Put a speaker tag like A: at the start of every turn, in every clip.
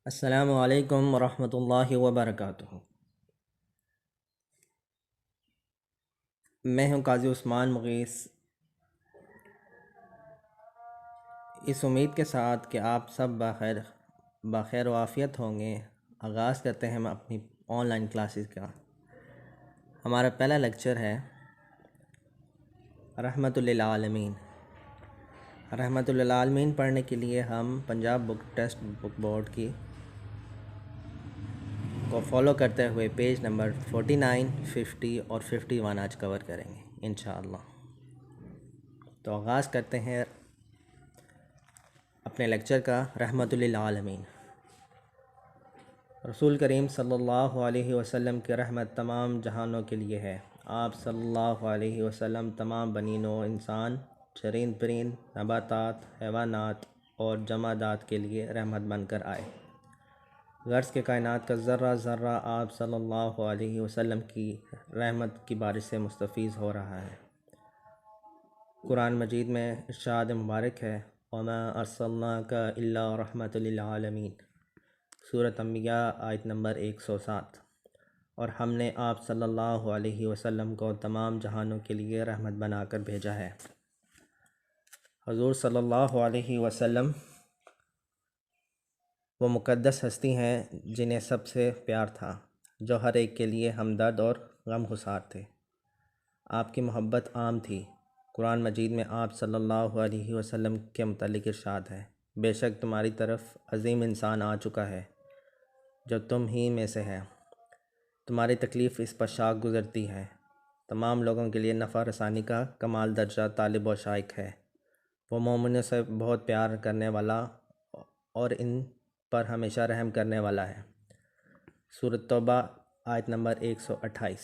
A: السلام علیکم ورحمۃ اللہ وبرکاتہ۔ میں ہوں قاضی عثمان مغیث، اس امید کے ساتھ کہ آپ سب بخیر و عافیت ہوں گے۔ آغاز کرتے ہیں ہم اپنی آن لائن کلاسز کا۔ ہمارا پہلا لیکچر ہے رحمت للعالمین۔ رحمت للعالمین پڑھنے کے لیے ہم Punjab book text book board کی کو فالو کرتے ہوئے پیج نمبر 49، 50 اور 51 آج کور کریں گے انشاءاللہ۔ تو آغاز کرتے ہیں اپنے لیکچر کا۔ رحمت للعالمین، رسول کریم صلی اللہ علیہ وسلم کی رحمت تمام جہانوں کے لیے ہے۔ آپ صلی اللہ علیہ وسلم تمام بنی نوع انسان، چرند پرند، نباتات، حیوانات اور جمادات کے لیے رحمت بن کر آئے۔ غرض کے کائنات کا ذرہ ذرہ آپ صلی اللہ علیہ وسلم کی رحمت کی بارش سے مستفیض ہو رہا ہے۔ قرآن مجید میں ارشاد مبارک ہے، وَمَا أَرْسَلْنَاكَ إِلَّا رَحْمَةً لِلْعَالَمِينَ، سورۃ انبیاء آیت نمبر 107۔ اور ہم نے آپ صلی اللہ علیہ وسلم کو تمام جہانوں کے لیے رحمت بنا کر بھیجا ہے۔ حضور صلی اللہ علیہ وسلم وہ مقدس ہستی ہیں جنہیں سب سے پیار تھا، جو ہر ایک کے لیے ہمدرد اور غم گسار تھے۔ آپ کی محبت عام تھی۔ قرآن مجید میں آپ صلی اللہ علیہ وسلم کے متعلق ارشاد ہے، بے شک تمہاری طرف عظیم انسان آ چکا ہے جو تم ہی میں سے ہے، تمہاری تکلیف اس پر شاک گزرتی ہے، تمام لوگوں کے لیے نفع رسانی کا کمال درجہ طالب و شائق ہے، وہ مومنوں سے بہت پیار کرنے والا اور ان پر ہمیشہ رحم کرنے والا ہے۔ سورۃ توبہ آیت نمبر 128۔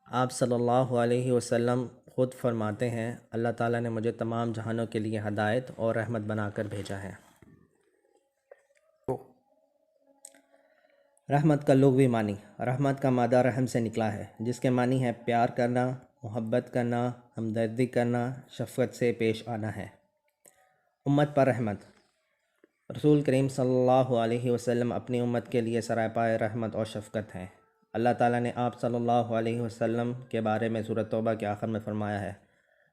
A: آپ صلی اللہ علیہ وسلم خود فرماتے ہیں، اللہ تعالیٰ نے مجھے تمام جہانوں کے لیے ہدایت اور رحمت بنا کر بھیجا ہے۔ رحمت کا لغوی معنی، رحمت کا مادہ رحم سے نکلا ہے، جس کے معنی ہے پیار کرنا، محبت کرنا، ہمدردی کرنا، شفقت سے پیش آنا ہے۔ امت پر رحمت، رسول کریم صلی اللہ علیہ وسلم اپنی امت کے لیے سراپائے رحمت اور شفقت ہیں۔ اللہ تعالیٰ نے آپ صلی اللہ علیہ وسلم کے بارے میں سورۃ توبہ کے آخر میں فرمایا ہے،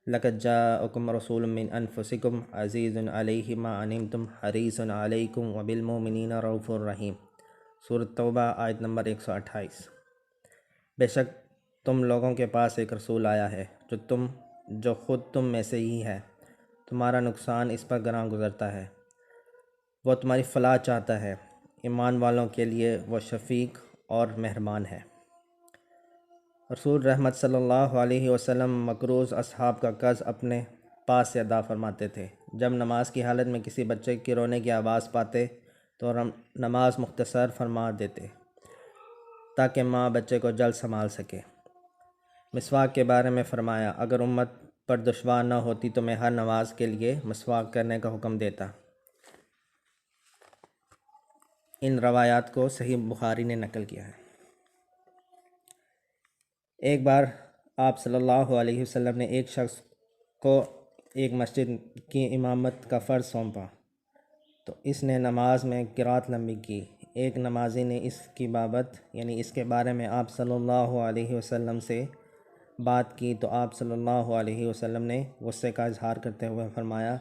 A: لَقَدْ جَاءَكُمْ رَسُولٌ مِّنْ أَنفُسِكُمْ عَزِيزٌ عَلَيْهِ مَا عَنِتُّمْ حَرِيصٌ عَلَيْكُمْ وَبِالْمُؤْمِنِينَ رَءُوفٌ رَحِيمٌ، سورۃ توبہ آیت نمبر 128۔ بے شک تم لوگوں کے پاس ایک رسول آیا ہے جو خود تم میں سے ہی ہے، تمہارا نقصان اس پر گراں گزرتا ہے، وہ تمہاری فلاح چاہتا ہے، ایمان والوں کے لیے وہ شفیق اور مہربان ہے۔ رسول رحمت صلی اللہ علیہ وسلم مقروض اصحاب کا قرض اپنے پاس سے ادا فرماتے تھے۔ جب نماز کی حالت میں کسی بچے کی رونے کی آواز پاتے تو نماز مختصر فرما دیتے تاکہ ماں بچے کو جلد سنبھال سکے۔ مسواک کے بارے میں فرمایا، اگر امت پر دشوار نہ ہوتی تو میں ہر نماز کے لیے مسواک کرنے کا حکم دیتا۔ ان روایات کو صحیح بخاری نے نقل کیا ہے۔ ایک بار آپ صلی اللہ علیہ وسلم نے ایک شخص کو ایک مسجد کی امامت کا فرض سونپا تو اس نے نماز میں قرات لمبی کی۔ ایک نمازی نے اس کی بابت اس کے بارے میں آپ صلی اللہ علیہ وسلم سے بات کی تو آپ صلی اللہ علیہ وسلم نے غصے کا اظہار کرتے ہوئے فرمایا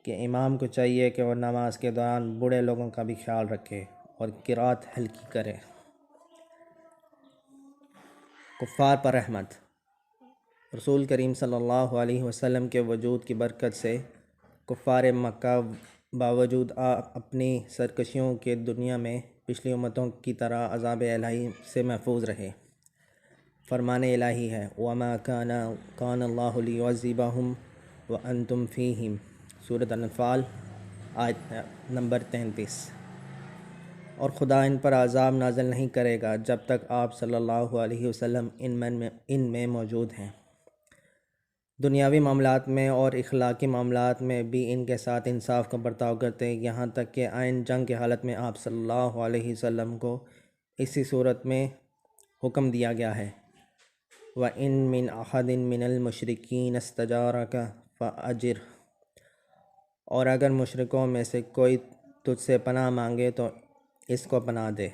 A: کہ امام کو چاہیے کہ وہ نماز کے دوران بوڑھے لوگوں کا بھی خیال رکھے اور قرات ہلکی کرے۔ کفار پر رحمت، رسول کریم صلی اللہ علیہ وسلم کے وجود کی برکت سے کفار مکہ باوجود اپنی سرکشیوں کے دنیا میں پچھلی امتوں کی طرح عذاب الہی سے محفوظ رہے۔ فرمان الہی ہے، وَمَا كَانَ اللَّهُ لِيُعَذِّبَهُمْ وَأَنْتُمْ فِيهِمْ، سورۃ الانفال آیت نمبر 33۔ اور خدا ان پر عذاب نازل نہیں کرے گا جب تک آپ صلی اللہ علیہ وسلم ان میں موجود ہیں۔ دنیاوی معاملات میں اور اخلاقی معاملات میں بھی ان کے ساتھ انصاف کا برتاؤ کرتے، یہاں تک کہ عین جنگ کی حالت میں آپ صلی اللہ علیہ وسلم کو اسی صورت میں حکم دیا گیا ہے، وَإِن مِّنْ أَحَدٍ مِّنَ الْمُشْرِكِينَ اسْتَجَارَكَ فَأَجِرْهُ، اور اگر مشرکوں میں سے کوئی تجھ سے پناہ مانگے تو اس کو پناہ دے۔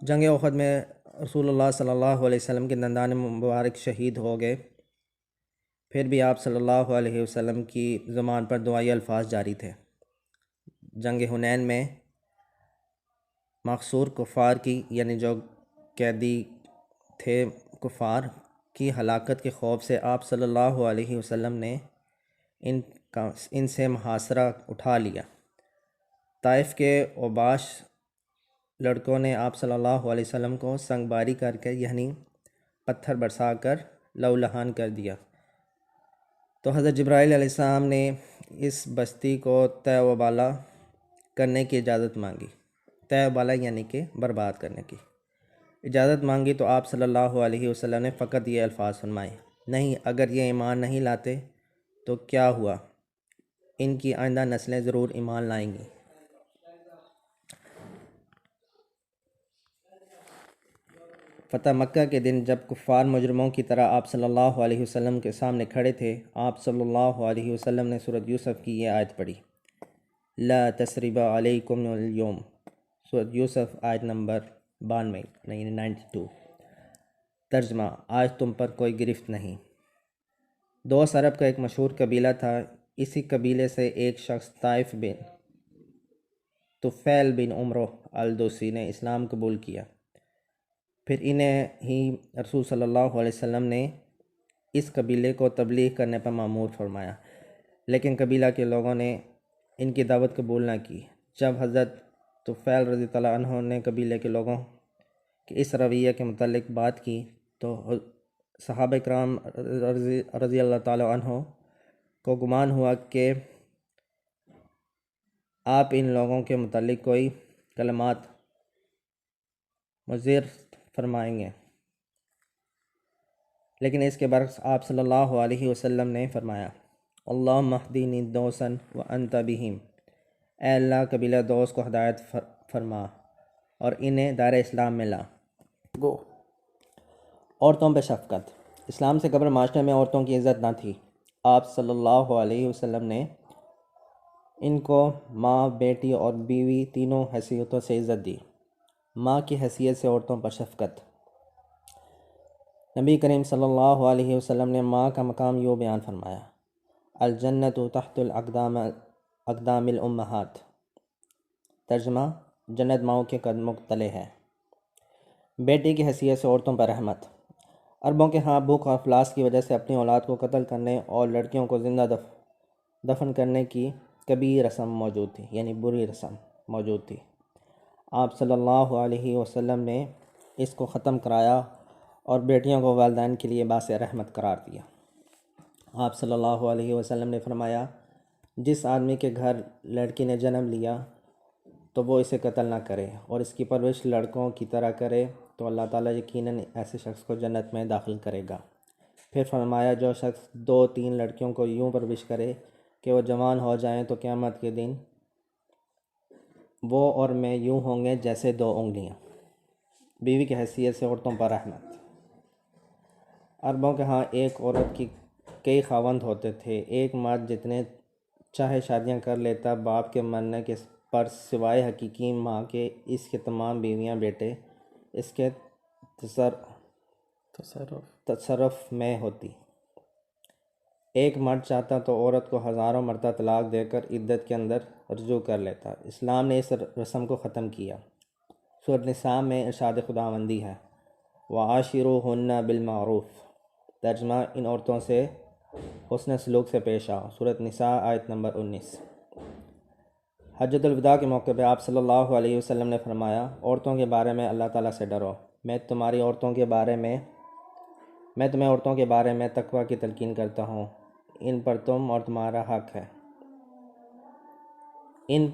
A: جنگ احد میں رسول اللہ صلی اللہ علیہ وسلم کے دندان مبارک شہید ہو گئے، پھر بھی آپ صلی اللہ علیہ وسلم کی زبان پر دعائی الفاظ جاری تھے۔ جنگ حنین میں مقصور کفار کی یعنی جو قیدی تھے کفار کی ہلاکت کے خوف سے آپ صلی اللہ علیہ وسلم نے ان سے محاصرہ اٹھا لیا۔ طائف کے اوباش لڑکوں نے آپ صلی اللہ علیہ وسلم کو سنگ باری کر کے یعنی پتھر برسا کر لہولہان کر دیا، تو حضرت جبرائیل علیہ السلام نے اس بستی کو تہ و بالا کرنے کی اجازت مانگی۔ تہ و بالا یعنی کہ برباد کرنے کی اجازت مانگی، تو آپ صلی اللہ علیہ وسلم نے فقط یہ الفاظ فرمائے، نہیں، اگر یہ ایمان نہیں لاتے تو کیا ہوا، ان کی آئندہ نسلیں ضرور ایمان لائیں گی۔ فتح مکہ کے دن جب کفار مجرموں کی طرح آپ صلی اللہ علیہ وسلم کے سامنے کھڑے تھے، آپ صلی اللہ علیہ وسلم نے سورۃ یوسف کی یہ آیت پڑھی، لا تثریب علیکم اليوم، سورۃ یوسف آیت نمبر 92 یعنی 92۔ ترجمہ، آج تم پر کوئی گرفت نہیں۔ دوس عرب کا ایک مشہور قبیلہ تھا، اسی قبیلے سے ایک شخص طائف بن طفیل بن عمرو الدوسی نے اسلام قبول کیا، پھر انہیں ہی رسول صلی اللہ علیہ وسلم نے اس قبیلے کو تبلیغ کرنے پر مأمور فرمایا، لیکن قبیلہ کے لوگوں نے ان کی دعوت قبول نہ کی۔ جب حضرت طفیل رضی اللہ عنہ نے قبیلے کے لوگوں کے اس رویے کے متعلق بات کی تو صحابہ کرام رضی اللہ تعالی عنہ کو گمان ہوا کہ آپ ان لوگوں کے متعلق کوئی کلمات مضر فرمائیں گے، لیکن اس کے برعکس آپ صلی اللہ علیہ وسلم نے فرمایا، اللہم اہدنی دوسا وانت بہم، اے اللہ قبیلہ دوس کو ہدایت فرما اور انہیں دار اسلام میں لا۔ عورتوں پہ شفقت۔ اسلام سے قبل معاشرے میں عورتوں کی عزت نہ تھی۔ آپ صلی اللہ علیہ وسلم نے ان کو ماں، بیٹی اور بیوی تینوں حیثیتوں سے عزت دی۔ ماں کی حیثیت سے عورتوں پر شفقت۔ نبی کریم صلی اللہ علیہ وسلم نے ماں کا مقام یوں بیان فرمایا، الجنت تحت الاقدام الامہات۔ ترجمہ، جنت ماؤں کے قدموں کے تلے ہے۔ بیٹی کی حیثیت سے عورتوں پر رحمت۔ عربوں کے ہاں بھوک اور افلاس کی وجہ سے اپنی اولاد کو قتل کرنے اور لڑکیوں کو زندہ دفن کرنے کی کبیر رسم موجود تھی، یعنی بری رسم موجود تھی۔ آپ صلی اللہ علیہ وسلم نے اس کو ختم کرایا اور بیٹیوں کو والدین کے لیے باعث رحمت قرار دیا۔ آپ صلی اللہ علیہ وسلم نے فرمایا، جس آدمی کے گھر لڑکی نے جنم لیا تو وہ اسے قتل نہ کرے اور اس کی پرورش لڑکوں کی طرح کرے تو اللہ تعالیٰ یقیناً ایسے شخص کو جنت میں داخل کرے گا۔ پھر فرمایا، جو شخص 2-3 لڑکیوں کو یوں پرورش کرے کہ وہ جوان ہو جائیں تو قیامت کے دن وہ اور میں یوں ہوں گے جیسے 2 انگلیاں۔ بیوی کی حیثیت سے عورتوں پر رحمت۔ عربوں کے ہاں ایک عورت کی کئی خاوند ہوتے تھے۔ ایک مرد جتنے چاہے شادیاں کر لیتا، باپ کے مرنے کے پر سوائے حقیقی ماں کے اس کے تمام بیویاں بیٹے اس کے تصرف میں ہوتی۔ ایک مرد چاہتا تو عورت کو ہزاروں مرتبہ طلاق دے کر عدت کے اندر رجوع کر لیتا۔ اسلام نے اس رسم کو ختم کیا۔ سورۃ نساء میں ارشاد خداوندی ہے، وَعَاشِرُوهُنَّ بِالْمَعْرُوفِ۔ ترجمہ، ان عورتوں سے حسن سلوک سے پیش آؤ۔ سورۃ نساء آیت نمبر 19۔ حجۃ الوداع کے موقع پہ آپ صلی اللہ علیہ وسلم نے فرمایا، عورتوں کے بارے میں اللہ تعالیٰ سے ڈرو، میں تمہیں عورتوں کے بارے میں تقوی کی تلقین کرتا ہوں، ان پر تم اور تمہارا حق ہے، ان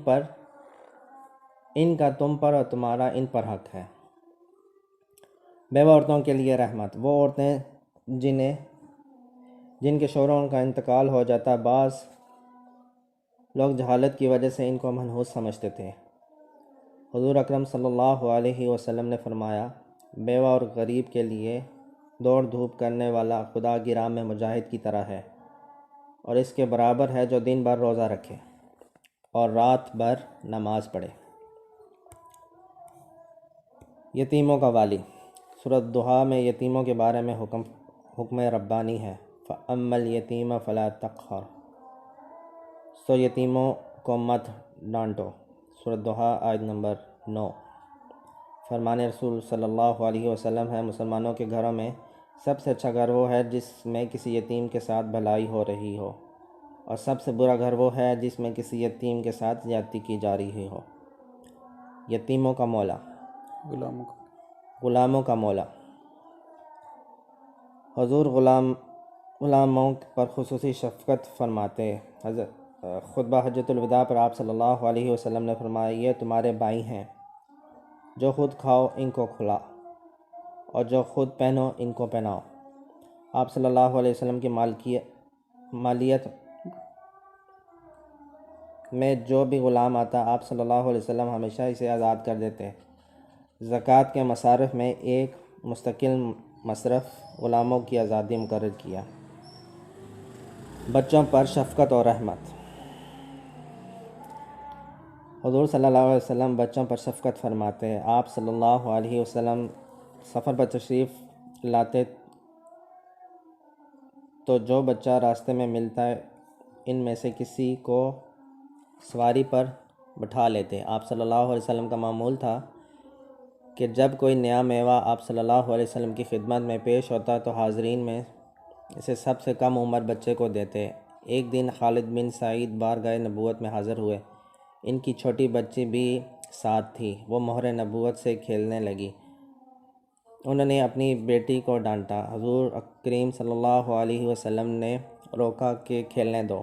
A: کا تم پر اور تمہارا ان پر حق ہے۔ بیوہ عورتوں کے لیے رحمت۔ وہ عورتیں جن کے شوہروں کا انتقال ہو جاتا، بعض لوگ جہالت کی وجہ سے ان کو منحوس سمجھتے تھے۔ حضور اکرم صلی اللہ علیہ وسلم نے فرمایا، بیوہ اور غریب کے لیے دوڑ دھوپ کرنے والا خدا کی راہ میں مجاہد کی طرح ہے، اور اس کے برابر ہے جو دن بھر روزہ رکھے۔ اور رات بھر نماز پڑھے۔ یتیموں کا والی۔ سورۃ ضحیٰ میں یتیموں کے بارے میں حکم ربانی ہے۔ فَأَمَّا الْيَتِيمَ فَلَا تَقْهَرْ، سو یتیموں کو مت ڈانٹو۔ سورۃ ضحیٰ آیت نمبر 9۔ فرمان رسول صلی اللہ علیہ وسلم ہے، مسلمانوں کے گھروں میں سب سے اچھا گھر وہ ہے جس میں کسی یتیم کے ساتھ بھلائی ہو رہی ہو، اور سب سے برا گھر وہ ہے جس میں کسی یتیم کے ساتھ زیادتی کی جا رہی ہو۔ یتیموں کا مولا، غلاموں کا مولا۔ حضور غلاموں پر خصوصی شفقت فرماتے۔ خطبہ حجۃ الوداع پر آپ صلی اللہ علیہ وسلم نے فرمایا، یہ تمہارے بھائی ہیں، جو خود کھاؤ ان کو کھلاؤ، اور جو خود پہنو ان کو پہناؤ۔ آپ صلی اللہ علیہ وسلم کی مالیت میں جو بھی غلام آتا، آپ صلی اللہ علیہ وسلم ہمیشہ اسے آزاد کر دیتے۔ زکوٰۃ کے مصارف میں ایک مستقل مصرف غلاموں کی آزادی مقرر کیا۔ بچوں پر شفقت اور رحمت۔ حضور صلی اللہ علیہ وسلم بچوں پر شفقت فرماتے ہیں۔ آپ صلی اللہ علیہ وسلم سفر پر تشریف لاتے تو جو بچہ راستے میں ملتا ہے ان میں سے کسی کو سواری پر بٹھا لیتے۔ آپ صلی اللہ علیہ وسلم کا معمول تھا کہ جب کوئی نیا میوہ آپ صلی اللہ علیہ وسلم کی خدمت میں پیش ہوتا تو حاضرین میں اسے سب سے کم عمر بچے کو دیتے۔ ایک دن خالد بن سعید بارگاہ نبوت میں حاضر ہوئے۔ ان کی چھوٹی بچی بھی ساتھ تھی۔ وہ مہر نبوت سے کھیلنے لگی۔ انہوں نے اپنی بیٹی کو ڈانٹا۔ حضور کریم صلی اللہ علیہ وسلم نے روکا کہ کھیلنے دو۔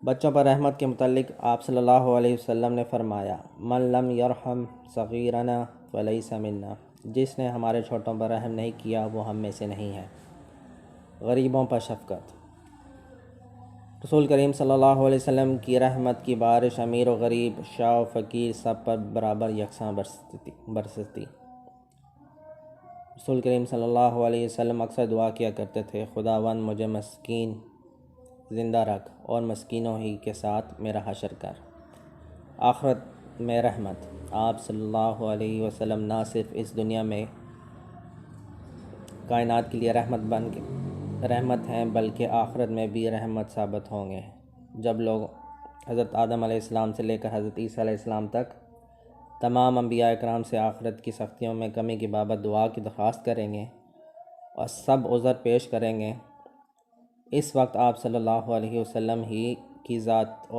A: بچوں پر رحمت کے متعلق آپ صلی اللہ علیہ وسلم نے فرمایا، من لم یرحم صغیرنا فلیس منا، جس نے ہمارے چھوٹوں پر رحم نہیں کیا وہ ہم میں سے نہیں ہے۔ غریبوں پر شفقت۔ رسول کریم صلی اللہ علیہ وسلم کی رحمت کی بارش امیر و غریب، شاہ و فقیر سب پر برابر یکساں برستی۔ رسول کریم صلی اللہ علیہ وسلم اکثر دعا کیا کرتے تھے، خداوند مجھے مسکین زندہ رکھ اور مسکینوں ہی کے ساتھ میرا حشر کر۔ آخرت میں رحمت۔ آپ صلی اللہ علیہ وسلم نہ صرف اس دنیا میں کائنات کے لیے رحمت ہیں بلکہ آخرت میں بھی رحمت ثابت ہوں گے، جب لوگ حضرت آدم علیہ السلام سے لے کر حضرت عیسیٰ علیہ السلام تک تمام انبیاء اکرام سے آخرت کی سختیوں میں کمی کی بابت دعا کی درخواست کریں گے اور سب عذر پیش کریں گے۔ اس وقت آپ صلی اللہ علیہ وسلم ہی کی ذات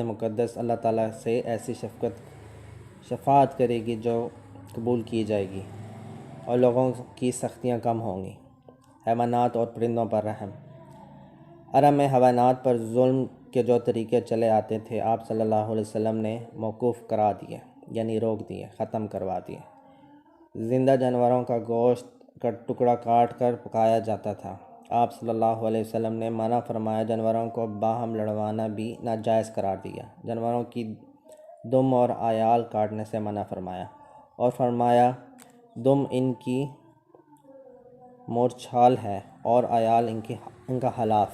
A: مقدس اللہ تعالیٰ سے ایسی شفاعت کرے گی جو قبول کی جائے گی اور لوگوں کی سختیاں کم ہوں گی۔ حیوانات اور پرندوں پر رحم۔ حرم میں حیوانات پر ظلم کے جو طریقے چلے آتے تھے آپ صلی اللہ علیہ وسلم نے موقوف کرا دیے، یعنی روک دیے، ختم کروا دیے۔ زندہ جانوروں کا گوشت کا ٹکڑا کاٹ کر پکایا جاتا تھا۔ آپ صلی اللہ علیہ وسلم نے منع فرمایا، جانوروں کو باہم لڑوانا بھی ناجائز قرار دیا، جانوروں کی دم اور عیال کاٹنے سے منع فرمایا، اور فرمایا دم ان کی مورچھال ہے اور عیال ان کا حلاف۔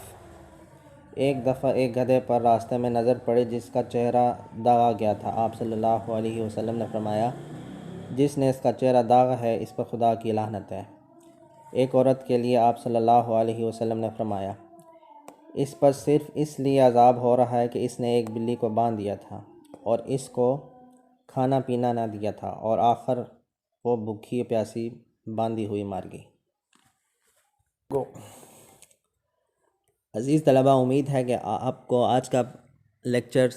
A: ایک دفعہ ایک گدھے پر راستے میں نظر پڑی جس کا چہرہ داغا گیا تھا۔ آپ صلی اللہ علیہ وسلم نے فرمایا، جس نے اس کا چہرہ داغا ہے اس پر خدا کی لعنت ہے۔ ایک عورت کے لیے آپ صلی اللہ علیہ وسلم نے فرمایا، اس پر صرف اس لیے عذاب ہو رہا ہے کہ اس نے ایک بلی کو باندھ دیا تھا اور اس کو کھانا پینا نہ دیا تھا، اور آخر وہ بھوکی پیاسی باندھی ہوئی مار گئی۔ عزیز طلبہ، امید ہے کہ آپ کو آج کا لیکچر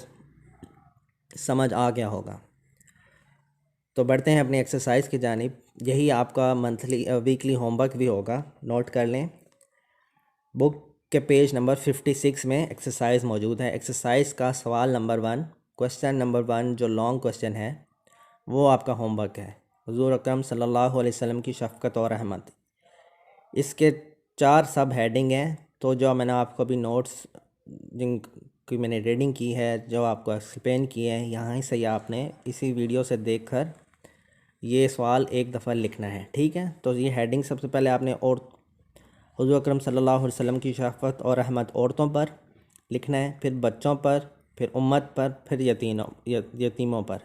A: سمجھ آ گیا ہوگا۔ تو بڑھتے ہیں اپنی ایکسرسائز کی جانب۔ یہی آپ کا ویکلی ہوم ورک بھی ہوگا، نوٹ کر لیں۔ بک کے پیج نمبر 56 میں ایکسرسائز موجود ہے۔ ایکسرسائز کا سوال نمبر 1، کوسچن نمبر 1 جو لانگ کوسچن ہے وہ آپ کا ہوم ورک ہے۔ حضور اکرم صلی اللہ علیہ وسلم کی شفقت اور رحمت۔ اس کے 4 سب ہیڈنگ ہیں، تو جو میں نے آپ کو بھی نوٹس جن کی میں نے ریڈنگ کی ہے، جو آپ کو ایکسپلین کیے ہیں، یہاں سے ہی آپ نے اسی ویڈیو سے دیکھ کر یہ سوال ایک دفعہ لکھنا ہے، ٹھیک ہے؟ تو یہ ہیڈنگ سب سے پہلے آپ نے حضور اکرم صلی اللہ علیہ وسلم کی شفقت اور رحمت عورتوں پر، لکھنا ہے، پھر بچوں پر، پھر امت پر، پھر یتیموں پر۔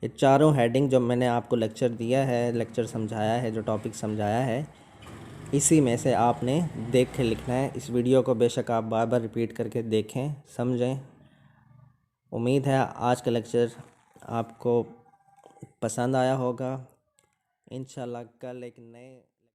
A: یہ چاروں ہیڈنگ جو میں نے آپ کو لیکچر دیا ہے، لیکچر سمجھایا ہے، جو ٹاپک سمجھایا ہے، اسی میں سے آپ نے دیکھ کے لکھنا ہے۔ اس ویڈیو کو بے شک آپ بار بار ریپیٹ کر کے دیکھیں، سمجھیں۔ امید ہے آج کا لیکچر آپ کو پسند آیا ہوگا۔ انشاءاللہ کل ایک نئے